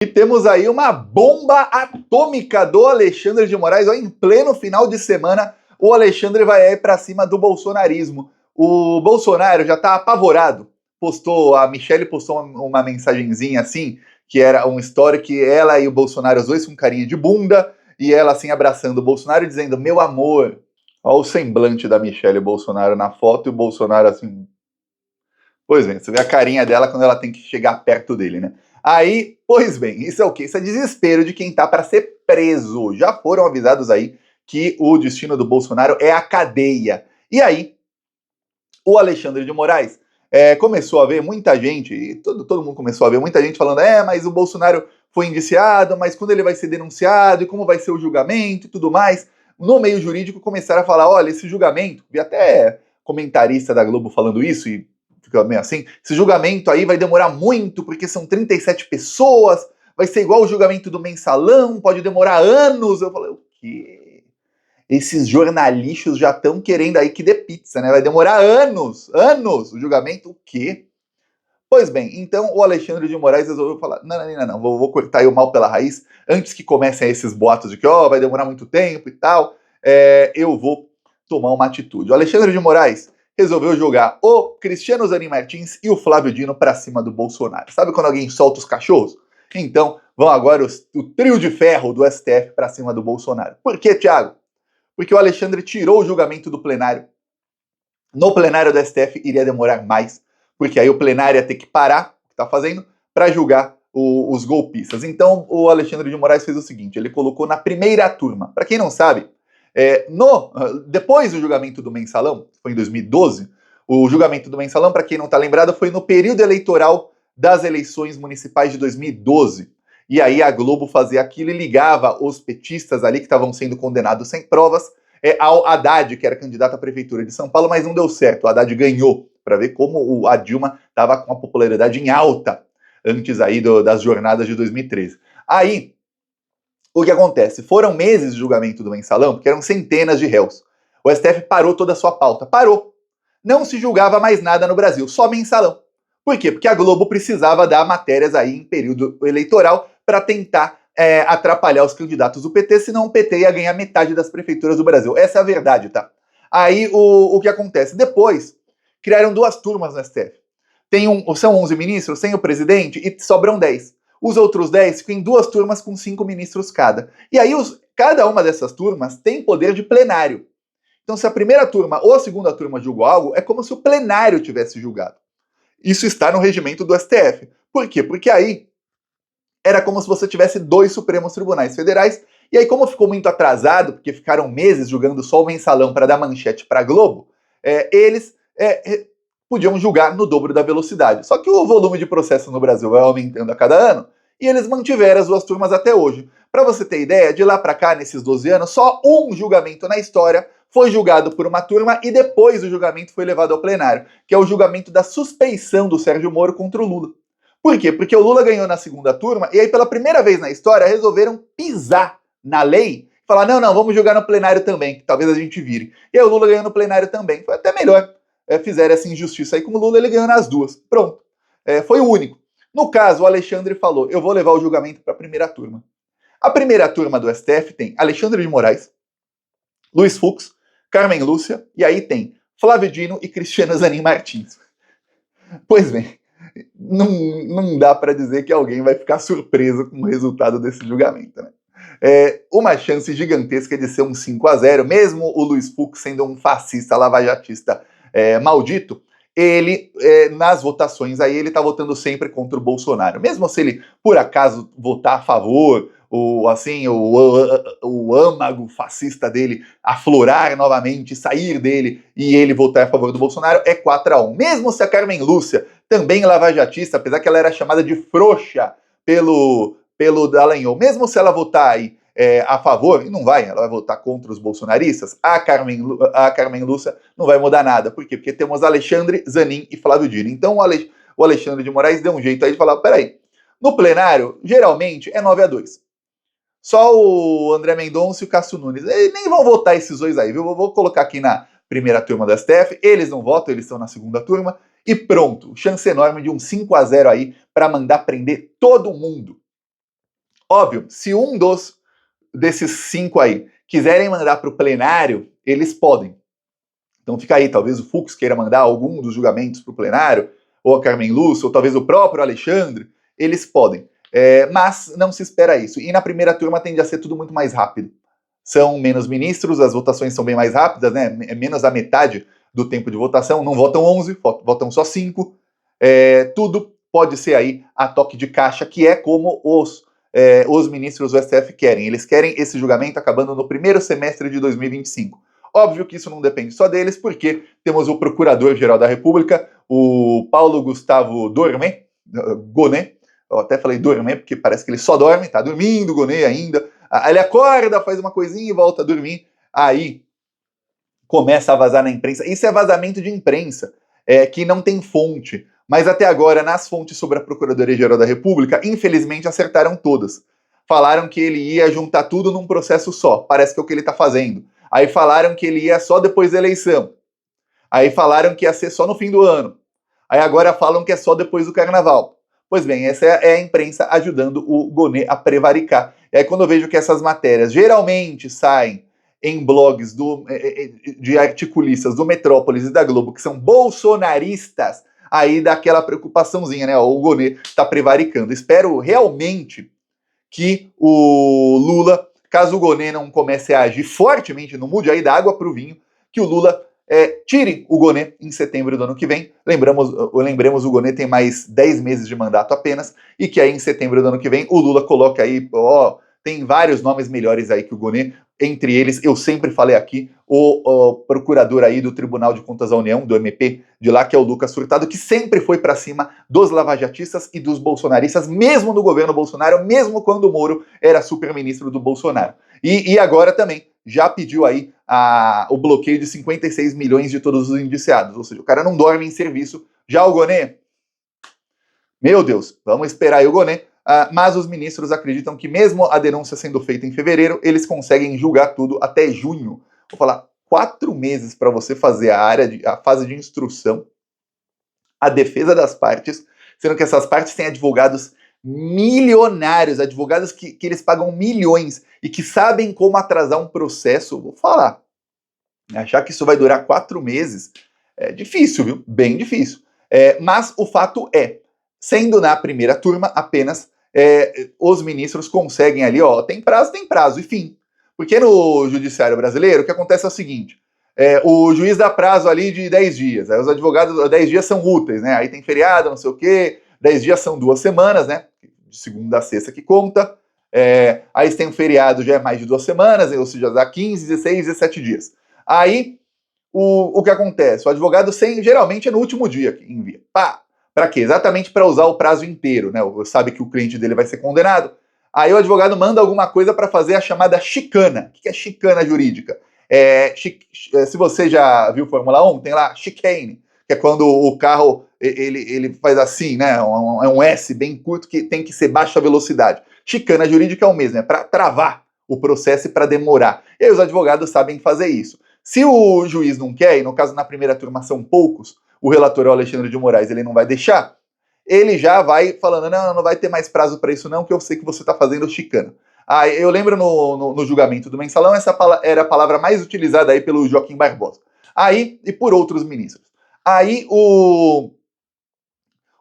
E temos aí uma bomba atômica do Alexandre de Moraes, ó, em pleno final de semana. O Alexandre vai aí para cima do bolsonarismo. O Bolsonaro já tá apavorado. A Michelle postou uma mensagenzinha assim, que era um story que ela e o Bolsonaro, os dois com carinha de bunda, e ela assim abraçando o Bolsonaro e dizendo: meu amor. Olha o semblante da Michelle Bolsonaro na foto e o Bolsonaro assim. Pois bem, você vê a carinha dela quando ela tem que chegar perto dele, né? Aí, pois bem, isso é o quê? Isso é desespero de quem tá para ser preso. Já foram avisados aí que o destino do Bolsonaro é a cadeia. E aí, o Alexandre de Moraes começou a ver muita gente, e todo mundo começou a ver muita gente falando: mas o Bolsonaro foi indiciado, mas quando ele vai ser denunciado, e como vai ser o julgamento e tudo mais. No meio jurídico começaram a falar: olha, esse julgamento, vi até comentarista da Globo falando isso, e fica meio assim, esse julgamento aí vai demorar muito, porque são 37 pessoas, vai ser igual o julgamento do mensalão, pode demorar anos. Eu falei: o quê? Esses jornalistas já estão querendo aí que dê pizza, né? Vai demorar anos, o julgamento, o quê? Pois bem, então o Alexandre de Moraes resolveu falar: não, vou cortar aí o mal pela raiz, antes que comecem esses boatos de que vai demorar muito tempo e tal, eu vou tomar uma atitude. O Alexandre de Moraes resolveu jogar o Cristiano Zanin Martins e o Flávio Dino para cima do Bolsonaro. Sabe quando alguém solta os cachorros? Então, vão agora o trio de ferro do STF para cima do Bolsonaro. Por quê, Thiago? Porque o Alexandre tirou o julgamento do plenário. No plenário do STF iria demorar mais, porque aí o plenário ia ter que parar o que está fazendo para julgar os golpistas. Então o Alexandre de Moraes fez o seguinte: ele colocou na primeira turma. Para quem não sabe, depois do julgamento do mensalão, foi em 2012, o julgamento do mensalão, para quem não está lembrado, foi no período eleitoral das eleições municipais de 2012. E aí a Globo fazia aquilo e ligava os petistas ali que estavam sendo condenados sem provas ao Haddad, que era candidato à prefeitura de São Paulo, mas não deu certo. O Haddad ganhou, para ver como a Dilma estava com a popularidade em alta antes aí das jornadas de 2013. Aí, o que acontece? Foram meses de julgamento do mensalão, porque eram centenas de réus. O STF parou toda a sua pauta. Parou. Não se julgava mais nada no Brasil, só mensalão. Por quê? Porque a Globo precisava dar matérias aí em período eleitoral para tentar atrapalhar os candidatos do PT, senão o PT ia ganhar metade das prefeituras do Brasil. Essa é a verdade, tá? Aí o que acontece? Depois, criaram duas turmas no STF. São 11 ministros, sem o presidente, e sobram 10. Os outros 10 ficam em duas turmas com 5 ministros cada. E aí, cada uma dessas turmas tem poder de plenário. Então, se a primeira turma ou a segunda turma julgou algo, é como se o plenário tivesse julgado. Isso está no regimento do STF. Por quê? Porque aí era como se você tivesse 2 Supremos Tribunais Federais, e aí como ficou muito atrasado, porque ficaram meses julgando só o mensalão para dar manchete para a Globo, eles podiam julgar no dobro da velocidade. Só que o volume de processo no Brasil vai aumentando a cada ano, e eles mantiveram as duas turmas até hoje. Para você ter ideia, de lá para cá, nesses 12 anos, só um julgamento na história foi julgado por uma turma e depois o julgamento foi levado ao plenário, que é o julgamento da suspeição do Sérgio Moro contra o Lula. Por quê? Porque o Lula ganhou na segunda turma e aí pela primeira vez na história resolveram pisar na lei e falar: não, vamos julgar no plenário também, que talvez a gente vire. E aí o Lula ganhou no plenário também. Foi até melhor. Fizeram essa injustiça aí com o Lula, ele ganhou nas duas. Pronto. Foi o único. No caso, o Alexandre falou: eu vou levar o julgamento para a primeira turma. A primeira turma do STF tem Alexandre de Moraes, Luiz Fux, Carmen Lúcia, e aí tem Flávio Dino e Cristiano Zanin Martins. Pois bem, não dá para dizer que alguém vai ficar surpreso com o resultado desse julgamento, né? Uma chance gigantesca de ser um 5-0, mesmo o Luiz Fux sendo um fascista lavajatista maldito, ele, nas votações aí, ele tá votando sempre contra o Bolsonaro. Mesmo se ele, por acaso, votar a favor, o âmago fascista dele aflorar novamente, sair dele e ele votar a favor do Bolsonaro, é 4-1. Mesmo se a Carmen Lúcia, também lavajatista, apesar que ela era chamada de frouxa pelo Dallagnol, mesmo se ela votar aí a favor, e não vai, ela vai votar contra os bolsonaristas, a Carmen Lúcia não vai mudar nada. Por quê? Porque temos Alexandre, Zanin e Flávio Dino. Então o Alexandre de Moraes deu um jeito aí de falar: peraí, no plenário, geralmente é 9-2. Só o André Mendonça e o Cássio Nunes. Eles nem vão votar esses dois aí, viu? Vou colocar aqui na primeira turma do STF, eles não votam, eles estão na segunda turma, e pronto, chance enorme de um 5-0 aí para mandar prender todo mundo. Óbvio, se desses 5 aí quiserem mandar para o plenário, eles podem. Então fica aí, talvez o Fux queira mandar algum dos julgamentos para o plenário, ou a Carmen Lúcia, ou talvez o próprio Alexandre, eles podem. Mas não se espera isso. E na primeira turma tende a ser tudo muito mais rápido. São menos ministros, as votações são bem mais rápidas, né? É menos da metade do tempo de votação, não votam 11, votam só 5. Tudo pode ser aí a toque de caixa, que é como os ministros do STF querem. Eles querem esse julgamento acabando no primeiro semestre de 2025. Óbvio que isso não depende só deles, porque temos o Procurador-Geral da República, o Paulo Gustavo Gonet, eu até falei dormir, porque parece que ele só dorme, tá dormindo, Gonet ainda, aí ele acorda, faz uma coisinha e volta a dormir, aí começa a vazar na imprensa. Isso é vazamento de imprensa, que não tem fonte, mas até agora, nas fontes sobre a Procuradoria-Geral da República, infelizmente acertaram todas. Falaram que ele ia juntar tudo num processo só, parece que é o que ele tá fazendo. Aí falaram que ele ia só depois da eleição. Aí falaram que ia ser só no fim do ano. Aí agora falam que é só depois do carnaval. Pois bem, essa é a imprensa ajudando o Gonet a prevaricar. E aí quando eu vejo que essas matérias geralmente saem em blogs de articulistas do Metrópolis e da Globo, que são bolsonaristas, aí dá aquela preocupaçãozinha, né? O Gonet tá prevaricando. Espero realmente que o Lula, caso o Gonet não comece a agir fortemente, não mude aí da água para o vinho, que o Lula tire o Gonet em setembro do ano que vem. Lembremos, o Gonet tem mais 10 meses de mandato apenas, e que aí em setembro do ano que vem o Lula coloca aí, tem vários nomes melhores aí que o Gonet, entre eles, eu sempre falei aqui, o procurador aí do Tribunal de Contas da União, do MP de lá, que é o Lucas Furtado, que sempre foi para cima dos lavajatistas e dos bolsonaristas, mesmo no governo Bolsonaro, mesmo quando o Moro era super-ministro do Bolsonaro. E agora também já pediu aí o bloqueio de 56 milhões de todos os indiciados, ou seja, o cara não dorme em serviço. Já o Gonet, meu Deus, vamos esperar aí o Gonet. Mas os ministros acreditam que mesmo a denúncia sendo feita em fevereiro, eles conseguem julgar tudo até junho. Vou falar, 4 meses para você fazer a fase de instrução, a defesa das partes, sendo que essas partes têm advogados milionários, advogados que eles pagam milhões e que sabem como atrasar um processo. Vou falar, achar que isso vai durar 4 meses é difícil, viu? Bem difícil. Mas o fato sendo na primeira turma apenas, os ministros conseguem ali, tem prazo, e fim. Porque no judiciário brasileiro, o que acontece é o seguinte, o juiz dá prazo ali de 10 dias, aí os advogados, 10 dias são úteis, né? Aí tem feriado, não sei o quê, 10 dias são 2 semanas, né? De segunda a sexta que conta, aí tem um feriado, já é mais de 2 semanas, ou seja, dá 15, 16, 17 dias. Aí, o que acontece? O advogado geralmente é no último dia que envia. Para quê? Exatamente para usar o prazo inteiro, né? Sabe que o cliente dele vai ser condenado. Aí o advogado manda alguma coisa para fazer a chamada chicana. O que é chicana jurídica? Se você já viu Fórmula 1, tem lá chicane, que é quando o carro ele faz assim, né? É um S bem curto que tem que ser baixa velocidade. Chicana jurídica é o mesmo, é para travar o processo e para demorar. E aí os advogados sabem fazer isso. Se o juiz não quer, e no caso na primeira turma são poucos, o relator é o Alexandre de Moraes, ele não vai deixar, ele já vai falando, não vai ter mais prazo para isso não, que eu sei que você está fazendo chicana. Eu lembro no julgamento do Mensalão, essa era a palavra mais utilizada aí pelo Joaquim Barbosa. E por outros ministros. Aí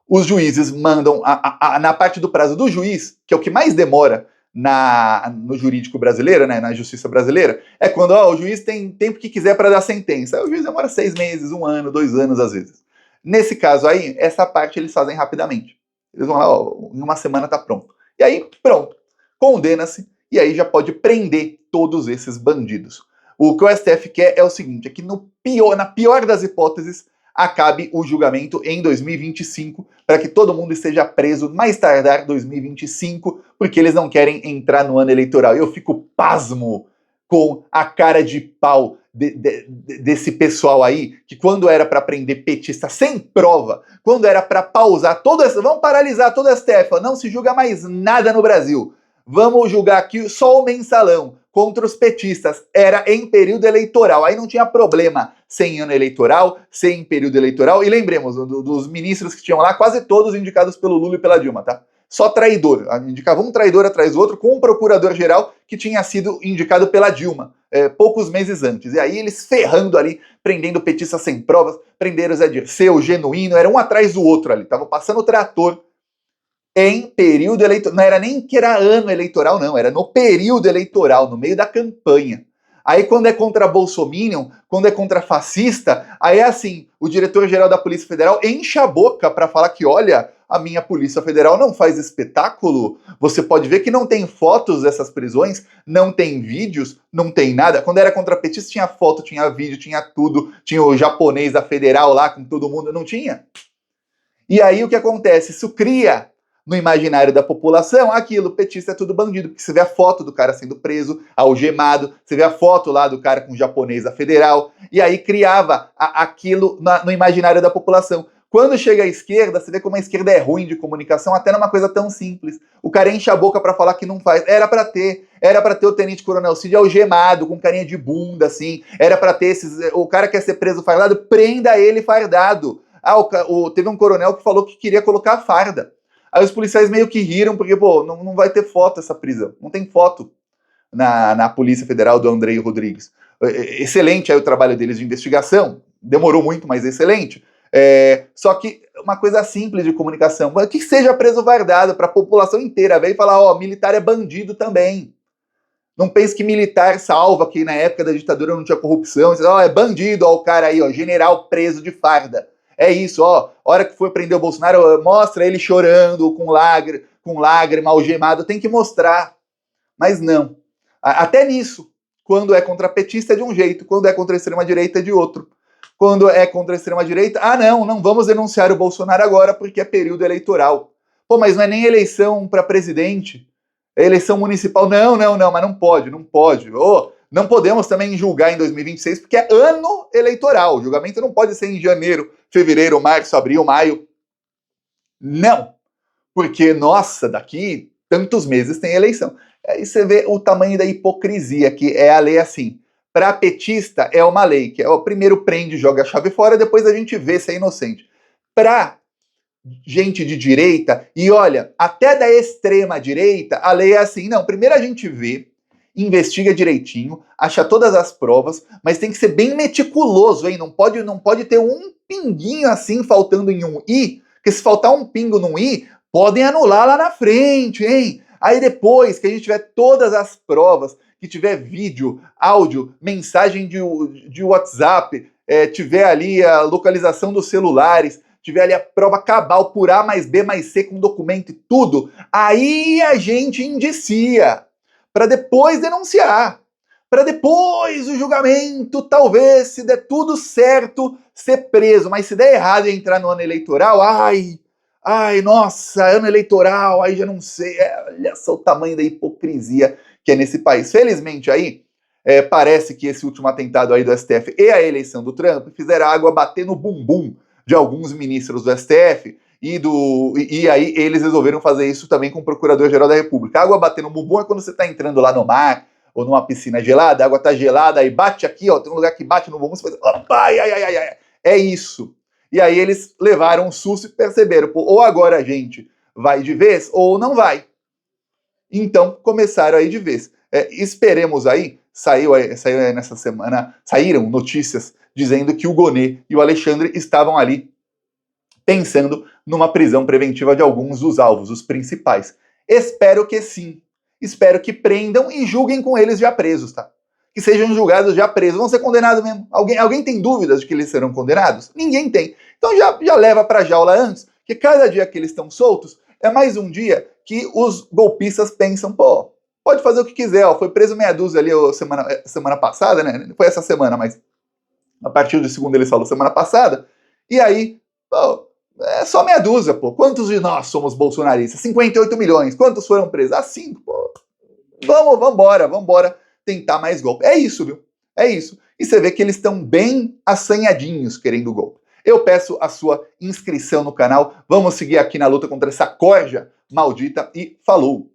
os juízes mandam, na parte do prazo do juiz, que é o que mais demora no jurídico brasileiro, né, na justiça brasileira, é quando o juiz tem tempo que quiser para dar sentença. Aí o juiz demora 6 meses, 1 ano, 2 anos às vezes. Nesse caso aí, essa parte eles fazem rapidamente. Eles vão lá, em 1 semana tá pronto. E aí, pronto, condena-se e aí já pode prender todos esses bandidos. O que o STF quer é o seguinte, é que na pior das hipóteses, acabe o julgamento em 2025, para que todo mundo esteja preso mais tardar 2025, porque eles não querem entrar no ano eleitoral. Eu fico pasmo com a cara de pau desse pessoal aí, que quando era para prender petista sem prova, quando era para pausar vamos paralisar todo o STF, não se julga mais nada no Brasil. Vamos julgar aqui só o mensalão contra os petistas. Era em período eleitoral, aí não tinha problema sem ano eleitoral, sem período eleitoral. E lembremos, dos ministros que tinham lá, quase todos indicados pelo Lula e pela Dilma, tá? só traidor. Indicava um traidor atrás do outro, com um procurador-geral que tinha sido indicado pela Dilma poucos meses antes. E aí eles ferrando ali, prendendo petistas sem provas, prenderam o Zé Dirceu, Genuíno, era um atrás do outro ali. Estavam passando o trator em período eleitoral. Não era nem que era ano eleitoral, não. Era no período eleitoral, no meio da campanha. Aí quando é contra Bolsominion, quando é contra fascista, aí é assim, o diretor-geral da Polícia Federal enche a boca para falar que, olha, a minha Polícia Federal não faz espetáculo. Você pode ver que não tem fotos dessas prisões, não tem vídeos, não tem nada. Quando era contra petista tinha foto, tinha vídeo, tinha tudo. Tinha o japonês da Federal lá com todo mundo, não tinha. E aí o que acontece? Isso cria no imaginário da população aquilo, petista é tudo bandido, porque você vê a foto do cara sendo preso, algemado, você vê a foto lá do cara com o japonês da Federal, e aí criava aquilo no imaginário da população. Quando chega à esquerda, você vê como a esquerda é ruim de comunicação, até numa coisa tão simples. O cara enche a boca para falar que não faz. Era para ter o Tenente Coronel Cid algemado, com carinha de bunda, assim. Era para ter o cara quer ser preso fardado, prenda ele fardado. Teve um coronel que falou que queria colocar a farda. Aí os policiais meio que riram, porque, pô, não vai ter foto essa prisão. Não tem foto na Polícia Federal do Andrei Rodrigues. Excelente aí o trabalho deles de investigação. Demorou muito, mas excelente. Só que uma coisa simples de comunicação, que seja preso fardado para a população inteira, ver e falar, ó, militar é bandido também. Não pense que militar salva, que na época da ditadura não tinha corrupção. Ó, é bandido, ó, o cara aí, ó, general preso de farda. É isso, ó, hora que for prender o Bolsonaro, mostra ele chorando, com lágrima, algemado, tem que mostrar. Mas não. Até nisso, quando é contra petista é de um jeito, quando é contra a extrema-direita é de outro. Quando é contra a extrema-direita, não vamos denunciar o Bolsonaro agora porque é período eleitoral. Pô, mas não é nem eleição para presidente, é eleição municipal. Não, mas não pode. Oh, não podemos também julgar em 2026 porque é ano eleitoral. O julgamento não pode ser em janeiro, fevereiro, março, abril, maio. Não, porque, nossa, daqui tantos meses tem eleição. Aí você vê o tamanho da hipocrisia, que é a lei assim. Para petista é uma lei, que é o primeiro prende, joga a chave fora, depois a gente vê se é inocente. Para gente de direita, e olha, até da extrema direita, a lei é assim, não, primeiro a gente vê, investiga direitinho, acha todas as provas, mas tem que ser bem meticuloso, hein? Não pode ter um pinguinho assim faltando em um i, porque se faltar um pingo num i, podem anular lá na frente, hein? Aí depois que a gente tiver todas as provas, que tiver vídeo, áudio, mensagem de WhatsApp, tiver ali a localização dos celulares, tiver ali a prova cabal por A mais B mais C com documento e tudo, aí a gente indicia, para depois denunciar, para depois o julgamento, talvez, se der tudo certo, ser preso, mas se der errado e entrar no ano eleitoral, nossa, ano eleitoral, aí já não sei, olha só o tamanho da hipocrisia que é nesse país. Felizmente aí, parece que esse último atentado aí do STF e a eleição do Trump fizeram a água bater no bumbum de alguns ministros do STF, e aí eles resolveram fazer isso também com o Procurador-Geral da República. A água bater no bumbum é quando você está entrando lá no mar, ou numa piscina gelada, a água está gelada, aí bate aqui, ó, tem um lugar que bate no bumbum, você faz, opa, ai. É isso. E aí eles levaram um susto e perceberam, pô, ou agora a gente vai de vez, ou não vai. Então, começaram aí de vez. Esperemos aí, saiu nessa semana, saíram notícias dizendo que o Gonê e o Alexandre estavam ali pensando numa prisão preventiva de alguns dos alvos, os principais. Espero que sim. Espero que prendam e julguem com eles já presos, tá? Que sejam julgados já presos. Vão ser condenados mesmo. Alguém tem dúvidas de que eles serão condenados? Ninguém tem. Então já leva pra jaula antes, que cada dia que eles estão soltos é mais um dia que os golpistas pensam, pô, pode fazer o que quiser, ó, foi preso meia dúzia ali semana passada, né? Foi essa semana, mas a partir do segundo eles falam semana passada, e aí, pô, é só meia dúzia, pô. Quantos de nós somos bolsonaristas? 58 milhões. Quantos foram presos? 5, pô. Vambora tentar mais golpe. É isso, viu? É isso. E você vê que eles estão bem assanhadinhos querendo golpe. Eu peço a sua inscrição no canal. Vamos seguir aqui na luta contra essa corja maldita e falou!